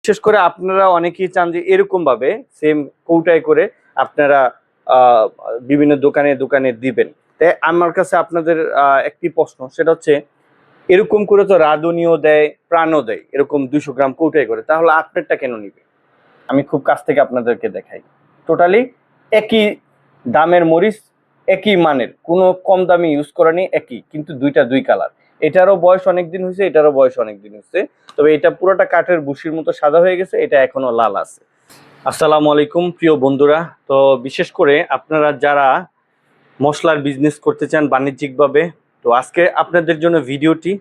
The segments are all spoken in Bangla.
বিশেষ করে আপনারা অনেকেই চান যে এরকম ভাবে সেম কৌটায় করে আপনারা বিভিন্ন দোকানে দোকানে দিবেন। তাই আমার কাছে আপনাদের একটি প্রশ্ন, সেটা হচ্ছে এরকম করে তো রাঁধুনিও দেয়, প্রাণও দেয়, এরকম 200 গ্রাম কৌটায় করে, তাহলে আপনারটা কেন নিবে? আমি খুব কাছ থেকে আপনাদেরকে দেখাই। টোটালি একই দামের মরিচ, একই মানের, কোনো কম দামি ইউজ করা নেই, একই, কিন্তু দুইটা দুই কালার। এটারও বয়স অনেক দিন হয়েছে, এটারও বয়স অনেক দিন হয়েছে, তবে এটা পুরোটা কাঠের বুশির মতো সাদা হয়ে গেছে, এটা এখনো লাল আছে। আসসালামু আলাইকুম প্রিয় বন্ধুরা। তো বিশেষ করে আপনারা যারা মশলার বিজনেস করতে চান বাণিজ্যিকভাবে, তো আজকে আপনাদের জন্য ভিডিওটি।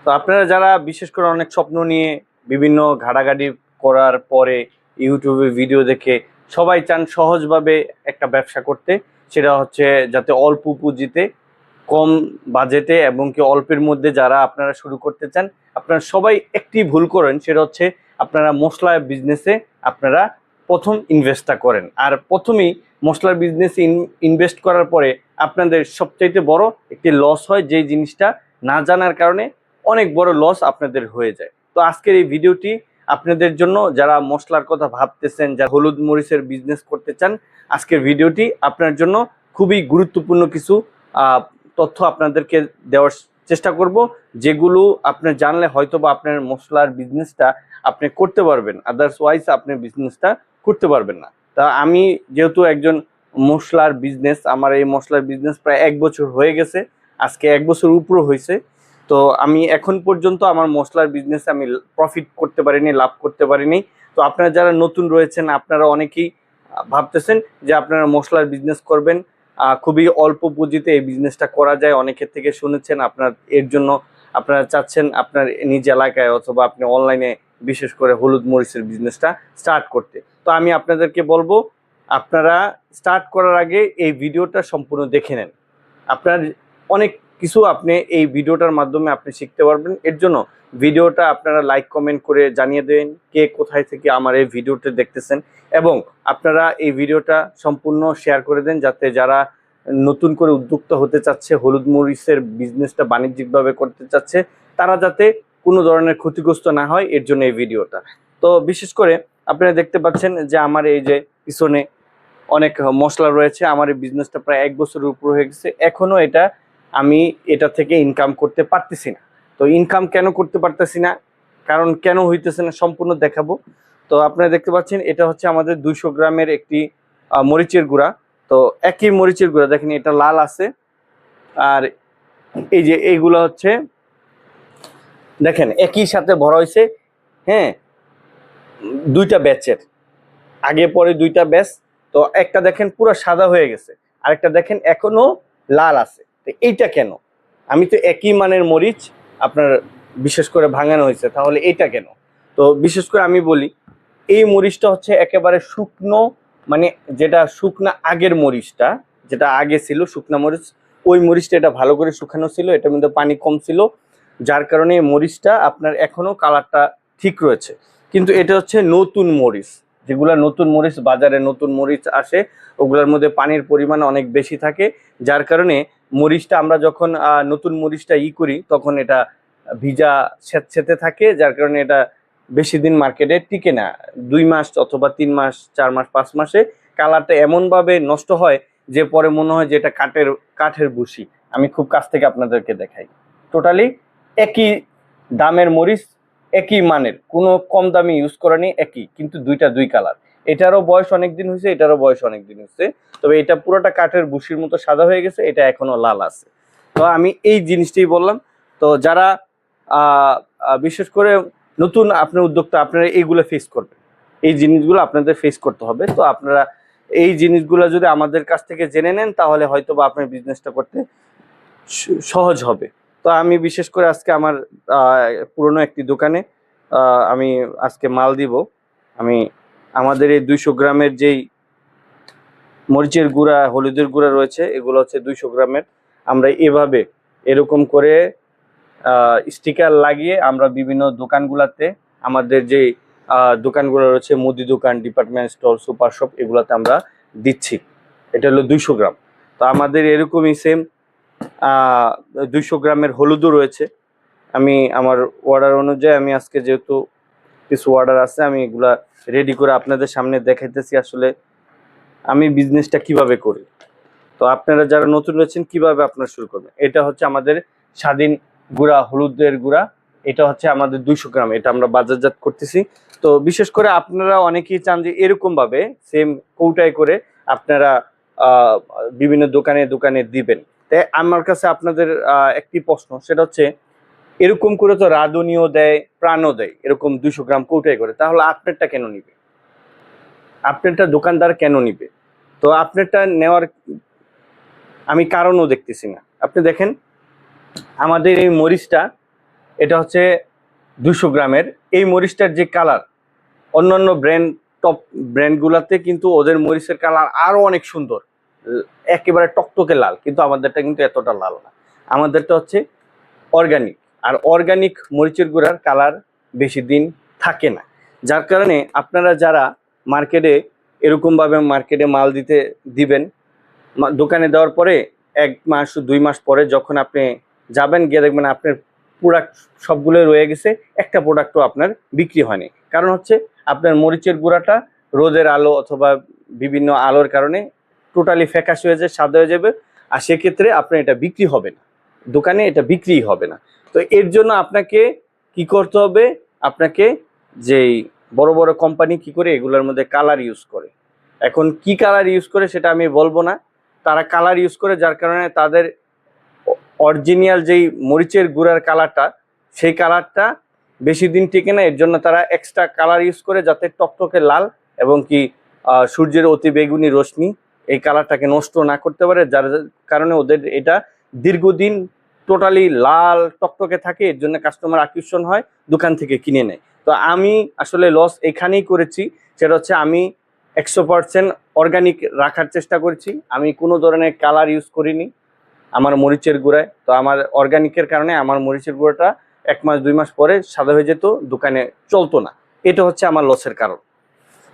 তো আপনারা যারা বিশেষ করে অনেক স্বপ্ন নিয়ে বিভিন্ন ঘাটাঘাটি করার পরে ইউটিউবে ভিডিও দেখে সবাই চান সহজভাবে একটা ব্যবসা করতে, সেটা হচ্ছে যাতে অল্প পুঁজিতে কম বাজেটে এবং কি অল্পের মধ্যে যারা আপনারা শুরু করতে চান, আপনারা সবাই একটি ভুল করেন, সেটা হচ্ছে আপনারা মশলা বিজনেসে আপনারা প্রথম ইনভেস্টটা করেন। আর প্রথমেই মশলার বিজনেসে ইনভেস্ট করার পরে আপনাদের সবচাইতে বড় একটি লস হয়, যেই জিনিসটা না জানার কারণে অনেক বড় লস আপনাদের হয়ে যায়। তো আজকের এই ভিডিওটি আপনাদের জন্য, যারা মশলার কথা ভাবতেছেন, যারা হলুদ মরিচের বিজনেস করতে চান, আজকের ভিডিওটি আপনার জন্য খুবই গুরুত্বপূর্ণ কিছু তথ্য আপনাদেরকে দেওয়ার চেষ্টা করব, যেগুলো আপনি জানলে হয়তোবা আপনার মশলার বিজনেসটা আপনি করতে পারবেন, আদারওয়াইজ আপনি বিজনেসটা করতে পারবেন না। তা আমি যেহেতু একজন মশলার বিজনেস, আমার এই মশলার বিজনেস প্রায় 1 বছর হয়ে গেছে, আজকে 1 বছর উপরে হয়েছে। তো আমি এখন পর্যন্ত আমার মশলার বিজনেসে আমি প্রফিট করতে পারিনি, লাভ করতে পারিনি। তো আপনারা যারা নতুন রয়েছেন, আপনারা অনেকেই ভাবতেছেন যে আপনারা মশলার বিজনেস করবেন, খুবই অল্প পুঁজিতে এই বিজনেসটা করা যায়, অনেকের থেকে শুনেছেন, আপনার এর জন্য আপনারা চাচ্ছেন আপনার নিজ এলাকায় অথবা আপনি অনলাইনে বিশেষ করে হলুদ মরিচের বিজনেসটা স্টার্ট করতে। তো আমি আপনাদেরকে বলবো, আপনারা স্টার্ট করার আগে এই ভিডিওটা সম্পূর্ণ দেখে নেন। আপনার অনেক কিছু আপনি এই ভিডিওটার মাধ্যমে আপনি শিখতে পারবেন। এর জন্য ভিডিওটা আপনারা লাইক কমেন্ট করে জানিয়ে দেন কে কোথায় থেকে আমার এই ভিডিওটা দেখতেছেন, এবং আপনারা এই ভিডিওটা সম্পূর্ণ শেয়ার করে দেন, যাতে যারা নতুন করে উদ্যোক্তা হতে চাচ্ছে, হলুদ মরিচের বিজনেসটা বাণিজ্যিকভাবে করতে চাচ্ছে, তারা যাতে কোনো ধরনের ক্ষতিগ্রস্ত না হয়, এর জন্য এই ভিডিওটা। তো বিশেষ করে আপনারা দেখতে পাচ্ছেন যে আমার এই যে পিছনে অনেক মশলা রয়েছে, আমার এই বিজনেসটা প্রায় 1 বছরের উপর হয়ে গেছে, এখনো আমি এটা থেকে ইনকাম করতে পারতেছি না। তো ইনকাম কেন করতে পারতেছি না, কারণ কেন হইতেছে না, সম্পূর্ণ দেখাবো। তো আপনারা দেখতে পাচ্ছেন এটা হচ্ছে আমাদের 200 গ্রামের একটি মরিচের গুঁড়া। তো একই মরিচের গুঁড়া দেখেন, এটা লাল আছে, আর এই যে এইগুলা হচ্ছে দেখেন একই সাথে ভরা হয়েছে। হ্যাঁ, দুইটা ব্যাচের, আগে পরে দুইটা ব্যাচ। তো একটা দেখেন পুরো সাদা হয়ে গেছে, আরেকটা দেখেন এখনো লাল আছে। তো এইটা কেন? আমি তো একই মানের মরিচ আপনার বিশেষ করে ভাঙানো হয়েছে, তাহলে এইটা কেন? তো বিশেষ করে আমি বলি, এই মরিচটা হচ্ছে একেবারে শুকনো, মানে যেটা শুকনা আগের মরিচটা, যেটা আগে ছিল শুকনা মরিচ, ওই মরিচটা এটা ভালো করে শুকানো ছিল, এটার মধ্যে পানি কম ছিল, যার কারণে মরিচটা আপনার এখনো কালারটা ঠিক রয়েছে। কিন্তু এটা হচ্ছে নতুন মরিচ, যেগুলা নতুন মরিচ, বাজারে নতুন মরিচ আসে, ওগুলোর মধ্যে পানির পরিমাণ অনেক বেশি থাকে, যার কারণে মরিচটা আমরা যখন নতুন মরিচটা করি, তখন এটা ভিজা স্যাঁতসেঁতে থাকে, যার কারণে এটা বেশি দিন মার্কেটে টিকে না। 2 মাস অথবা 3 মাস, 4 মাস, 5 মাসে কালারটা এমনভাবে নষ্ট হয় যে পরে মনে হয় যে এটা কাঠের বুশি। আমি খুব কাছ থেকে আপনাদেরকে দেখাই। টোটালি একই দামের মরিচ, একই মানের, কোনো কম দামি ইউজ করা নেই, একই, কিন্তু দুইটা দুই কালার। এটারও বয়স অনেক দিন হয়েছে, এটারও বয়স অনেক দিন হয়েছে, তবে এটা পুরোটা কাঠের বুশির মতো সাদা হয়ে গেছে, এটা এখনো লাল আছে। তো আমি এই জিনিসটাই বললাম। তো যারা বিশেষ করে নতুন আপনার উদ্যোক্তা, আপনারা এইগুলো ফেস করবেন, এই জিনিসগুলো আপনাদের ফেস করতে হবে। তো আপনারা এই জিনিসগুলো যদি আমাদের কাছ থেকে জেনে নেন, তাহলে হয়তো বা আপনার বিজনেসটা করতে সহজ হবে। তো আমি বিশেষ করে আজকে আমার পুরনো একটি দোকানে আমি আজকে মাল দিব। আমি আমাদের এই 200 গ্রামের যেই মরিচের গুঁড়া, হলুদের গুঁড়া রয়েছে, এগুলো হচ্ছে 200 গ্রামের। আমরা এভাবে এরকম করে স্টিকার লাগিয়ে আমরা বিভিন্ন দোকানগুলোতে, আমাদের যে দোকানগুলো রয়েছে, মুদি দোকান, ডিপার্টমেন্ট স্টোর, সুপার শপ, এগুলাতে আমরা দিচ্ছি। এটা হলো 200 গ্রাম। তো আমাদের এরকমই সেম 200 গ্রামের হলুদও রয়েছে। আমি আমার অর্ডার অনুযায়ী আমি আজকে যেহেতু কিছু অর্ডার আছে, আমি এগুলা রেডি করে আপনাদের সামনে দেখাইতেছি আসলে আমি বিজনেসটা কিভাবে করি। তো আপনারা যারা নতুন রয়েছেন কিভাবে আপনারা শুরু করবেন। এটা হচ্ছে আমাদের স্বাধীন গুঁড়া, হলুদের গুঁড়া। এটা হচ্ছে আমাদের 200 গ্রাম, এটা আমরা বাজারজাত করতেছি। তো বিশেষ করে আপনারা অনেকেই চান যে এরকম ভাবে সেম কৌটায় করে আপনারা বিভিন্ন দোকানে দোকানে দিবেন। তাই আমার কাছে আপনাদের একটি প্রশ্ন, সেটা হচ্ছে এরকম করে তো রাঁধুনিও দেয়, প্রাণও দেয়, এরকম 200 গ্রাম কৌটায় করে, তাহলে আপনারটা কেন নিবে? আপনারটা দোকানদার কেন নিবে? তো আপনারটা নেওয়ার আমি কারণও দেখতেছি না। আপনি দেখেন আমাদের এই মরিচটা, এটা হচ্ছে 200 গ্রামের। এই মরিচটার যে কালার, অন্যান্য ব্র্যান্ড, টপ ব্র্যান্ডগুলোতে কিন্তু ওদের মরিচের কালার আরো অনেক সুন্দর, একেবারে টকটকে লাল, কিন্তু আমাদেরটা কিন্তু এতটা লাল না। আমাদেরটা হচ্ছে অর্গানিক, আর অর্গানিক মরিচের গুঁড়ার কালার বেশি দিন থাকে না। যার কারণে আপনারা যারা মার্কেটে এরকমভাবে মার্কেটে মাল দিবেন, দোকানে দেওয়ার পরে 1 মাস 2 মাস পরে যখন আপনি যাবেন, গিয়ে দেখবেন আপনার প্রোডাক্ট সবগুলো রয়ে গেছে, একটা প্রোডাক্টও আপনার বিক্রি হয়নি। কারণ হচ্ছে আপনার মরিচের গুঁড়াটা রোদের আলো অথবা বিভিন্ন আলোর কারণে টোটালি ফ্যাকাশে হয়ে যায়, সাদা হয়ে যাবে, আর সেক্ষেত্রে আপনার এটা বিক্রি হবে না, দোকানে এটা বিক্রি হবে না। তো এর জন্য আপনাকে কি করতে হবে, আপনাকে যেই বড় বড় কোম্পানি কি করে এগুলোর মধ্যে কালার ইউজ করে, এখন কি কালার ইউজ করে সেটা আমি বলবো না, তারা কালার ইউজ করে যার কারণে তাদের অরিজিনাল যেই মরিচের গুঁড়ার কালারটা, সেই কালারটা বেশি দিন টিকে না। এর জন্য তারা এক্সট্রা কালার ইউজ করে যাতে টকটকে লাল এবং কি সূর্যের অতি বেগুনি রশ্মি এই কালারটাকে নষ্ট না করতে পারে, যার কারণে ওদের এটা দীর্ঘদিন টোটালি লাল টকটকে থাকে। এর জন্য কাস্টমার আকর্ষণ হয়, দোকান থেকে কিনে নেয়। তো আমি আসলে লস এখানেই করেছি, সেটা হচ্ছে আমি 100% অর্গানিক রাখার চেষ্টা করেছি। আমি কোনো ধরনের কালার ইউজ করিনি আমার মরিচের গুঁড়ায়। তো আমার অর্গানিকের কারণে আমার মরিচের গুঁড়োটা 1 মাস 2 মাস পরে সাদা হয়ে যেত, দোকানে চলতো না। এটা হচ্ছে আমার লসের কারণ।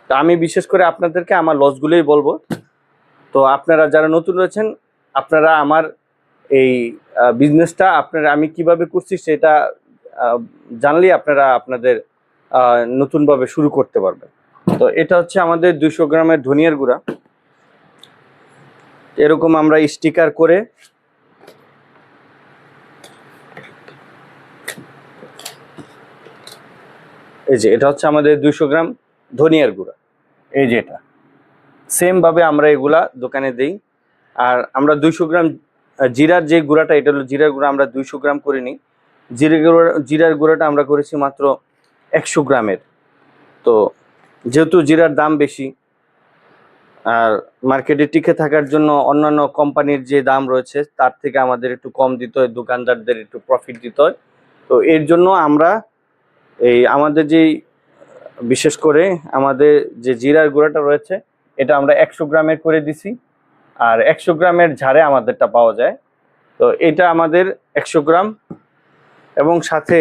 তো আমি বিশেষ করে আপনাদেরকে আমার লসগুলোই বলবো। তো আপনারা যারা নতুন রয়েছেন, আপনারা আমার এই বিজনেসটা আপনারা আমি কিভাবে করছি সেটা জানলেই আপনারা আপনাদের নতুনভাবে শুরু করতে পারবেন। তো এটা হচ্ছে আমাদের 200 গ্রামের ধনিয়ার গুঁড়া। এরকম আমরা স্টিকার করে এই যে এটা হচ্ছে আমাদের 200 গ্রাম ধনিয়ার গুঁড়া, এই যে এটা সেম ভাবে আমরা এগুলা দোকানে দেই। আর আমরা 200 গ্রাম জিরার যে গুঁড়াটা, এটা হলো জিরার গুঁড়া, আমরা 200 গ্রাম করে নিই। জিরার গুঁড়াটা আমরা করেছি মাত্র 100 গ্রামের। তো যেহেতু জিরার দাম বেশি, আর মার্কেটে টিকে থাকার জন্য অন্যান্য কোম্পানির যে দাম রয়েছে তার থেকে আমাদের একটু কম দিতে হয়, দোকানদারদের একটু প্রফিট দিতে হয়। তো এর জন্য আমরা এই আমাদের যেই বিশেষ করে আমাদের যে জিরার গুঁড়াটা রয়েছে, এটা আমরা 100 গ্রামের করে দিছি। আর 100 গ্রামের ঝাড়ে আমাদেরটা পাওয়া যায়। তো এটা আমাদের 100 গ্রাম, এবং সাথে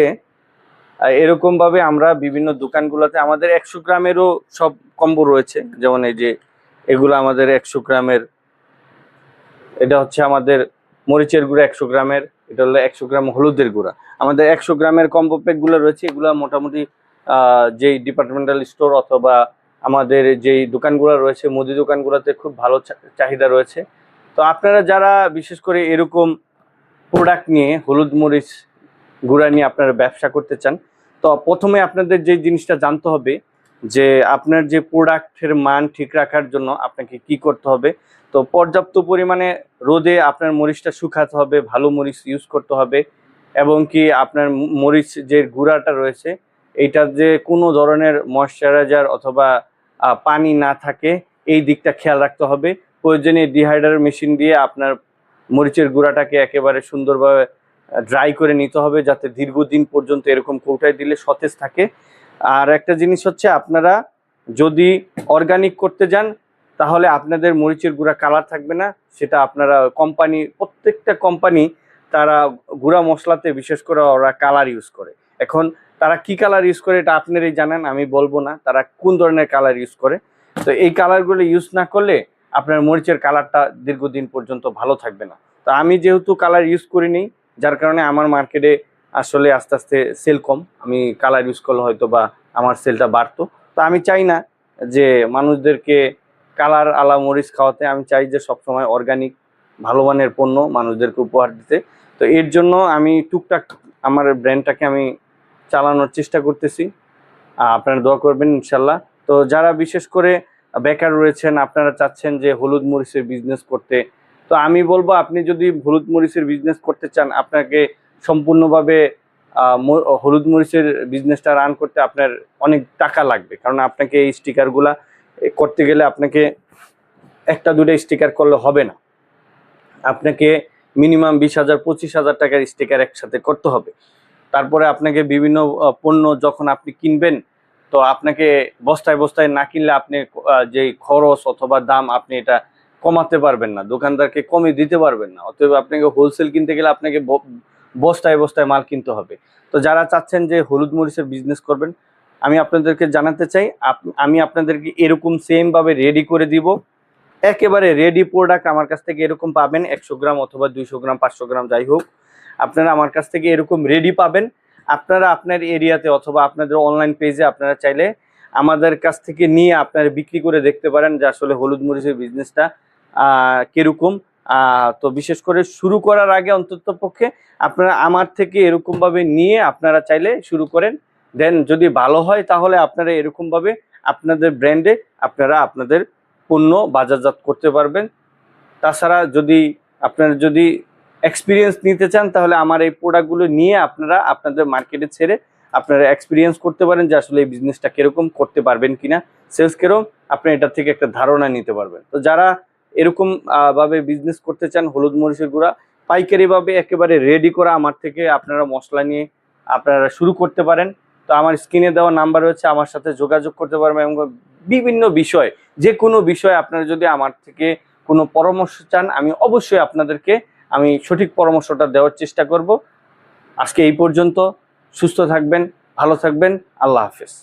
এরকমভাবে আমরা বিভিন্ন দোকানগুলোতে আমাদের 100 গ্রামেরও সব কম্বো রয়েছে। যেমন এই যে এগুলো আমাদের 100 গ্রামের, এটা হচ্ছে আমাদের মরিচের গুঁড়া 100 গ্রামের, এটা হলো 100 গ্রাম হলুদের গুঁড়া। আমাদের 100 গ্রামের কম্বো প্যাকগুলো রয়েছে, এগুলো মোটামুটি যেই ডিপার্টমেন্টাল স্টোর অথবা আমাদের যেই দোকানগুলো রয়েছে, মুদি দোকানগুলোতে খুব ভালো চাহিদা রয়েছে। তো আপনারা যারা বিশেষ করে এরকম প্রোডাক্ট নিয়ে, হলুদ মরিচ গুঁড়া নিয়ে আপনারা ব্যবসা করতে চান, তো প্রথমে আপনাদের যে জিনিসটা জানতে হবে যে আপনার যে প্রোডাক্টের মান ঠিক রাখার জন্য আপনাকে কি করতে হবে। তো পর্যাপ্ত পরিমাণে রোদে আপনার মরিচটা শুকাতে হবে, ভালো মরিচ ইউজ করতে হবে, এবং কি আপনার মরিচ যে গুঁড়াটা রয়েছে এইটার যে কোনো ধরনের ময়শ্চারাইজার অথবা পানি না থাকে, এই দিকটা খেয়াল রাখতে হবে। প্রয়োজনে ডিহাইড্রেটর মেশিন দিয়ে আপনার মরিচের গুঁড়াটাকে একেবারে সুন্দরভাবে ড্রাই করে নিতে হবে, যাতে দীর্ঘদিন পর্যন্ত এরকম কৌটায় দিলে সতেজ থাকে। আর একটা জিনিস হচ্ছে, আপনারা যদি অর্গানিক করতে যান তাহলে আপনাদের মরিচের গুঁড়া কালার থাকবে না। সেটা আপনারা কোম্পানি, প্রত্যেকটা কোম্পানি তারা গুঁড়া মশলাতে বিশেষ করে ওরা কালার ইউজ করে। এখন তারা কি কালার ইউজ করে এটা আপনারাই জানেন, আমি বলবো না তারা কোন ধরনের কালার ইউজ করে। তো এই কালারগুলো ইউজ না করলে আপনার মরিচের কালারটা দীর্ঘদিন পর্যন্ত ভালো থাকবে না। তো আমি যেহেতু কালার ইউজ করিনি, যার কারণে আমার মার্কেটে আসলে আস্তে আস্তে সেল কম। আমি কালার ইউজ করলে হয়তো বা আমার সেলটা বাড়তো। তো আমি চাই না যে মানুষদেরকে কালার আলা মরিচ খাওয়াতে, আমি চাই যে সবসময় অর্গানিক ভালো মানের পণ্য মানুষদেরকে উপহার দিতে। তো এর জন্য আমি টুকটাক আমার ব্র্যান্ডটাকে আমি চালানোর চেষ্টা করতেছি। আপনারা দোয়া করবেন ইনশাল্লাহ। তো যারা বিশেষ করে বেকার রয়েছেন, আপনারা চাচ্ছেন যে হলুদ মরিচের বিজনেস করতে, তো আমি বলবো আপনি যদি হলুদ মরিচের বিজনেস করতে চান, আপনাকে সম্পূর্ণভাবে হলুদ মরিচের বিজনেসটা রান করতে আপনার অনেক টাকা লাগবে। কারণ আপনাকে এই স্টিকারগুলা করতে গেলে আপনাকে একটা দুটো স্টিকার করলে হবে না, আপনাকে মিনিমাম 20,000 25,000 টাকার স্টিকার একসাথে করতে হবে। তারপরে আপনাকে বিভিন্ন পণ্য যখন আপনি কিনবেন, তো আপনাকে বস্তায় বস্তায় না কিনলে আপনি যে খরচ অথবা দাম আপনি এটা কমাতে পারবেন না, দোকানদারকে কমে দিতে পারবেন না। অতএব আপনাকে হোলসেল কিনতে গেলে আপনাকে বস্তায় বস্তায় মাল কিনতে হবে। তো যারা চাচ্ছেন যে হলুদ মরিচের বিজনেস করবেন, আমি আপনাদেরকে জানাতে চাই আমি আপনাদেরকে এরকম সেম ভাবে রেডি করে দিব। একেবারে রেডি প্রোডাক্ট আমার কাছ থেকে এরকম পাবেন, 100 গ্রাম অথবা 200 গ্রাম 500 গ্রাম যাই হোক, আপনারা আমার কাছ থেকে এরকম রেডি পাবেন। আপনারা আপনার এরিয়াতে অথবা আপনাদের অনলাইন পেজে আপনারা চাইলে আমাদের কাছ থেকে নিয়ে আপনারা বিক্রি করে দেখতে পারেন যে আসলে হলুদ মরিচের বিজনেসটা কিরকম। তো বিশেষ করে শুরু করার আগে অন্তত পক্ষে আপনারা আমার থেকে এরকমভাবে নিয়ে আপনারা চাইলে শুরু করেন। দেন যদি ভালো হয় তাহলে আপনারা এরকমভাবে আপনাদের ব্র্যান্ডে আপনারা আপনাদের পণ্য বাজারজাত করতে পারবেন। তাছাড়া আপনারা যদি এক্সপিরিয়েন্স নিতে চান, তাহলে আমার এই প্রোডাক্টগুলো নিয়ে আপনারা আপনাদের মার্কেটে ছেড়ে আপনারা এক্সপিরিয়েন্স করতে পারেন যে আসলে এই বিজনেসটা কিরকম করতে পারবেন কিনা, সেলস কিরকম, আপনি এটা থেকে একটা ধারণা নিতে পারবেন। তো যারা এরকম ভাবে বিজনেস করতে চান, হলুদ মরিচের গুঁড়া পাইকারি ভাবে একেবারে রেডি করা আমার থেকে আপনারা মশলা নিয়ে আপনারা শুরু করতে পারেন। তো আমার স্ক্রিনে দেওয়া নাম্বার রয়েছে, আমার সাথে যোগাযোগ করতে পারবেন এবং বিভিন্ন বিষয়, যে কোনো বিষয় আপনারা যদি আমার থেকে কোনো পরামর্শ চান, আমি অবশ্যই আপনাদেরকে আমি সঠিক পরামর্শটা দেওয়ার চেষ্টা করব। আজকে এই পর্যন্ত। সুস্থ থাকবেন, ভালো থাকবেন, আল্লাহ হাফেজ।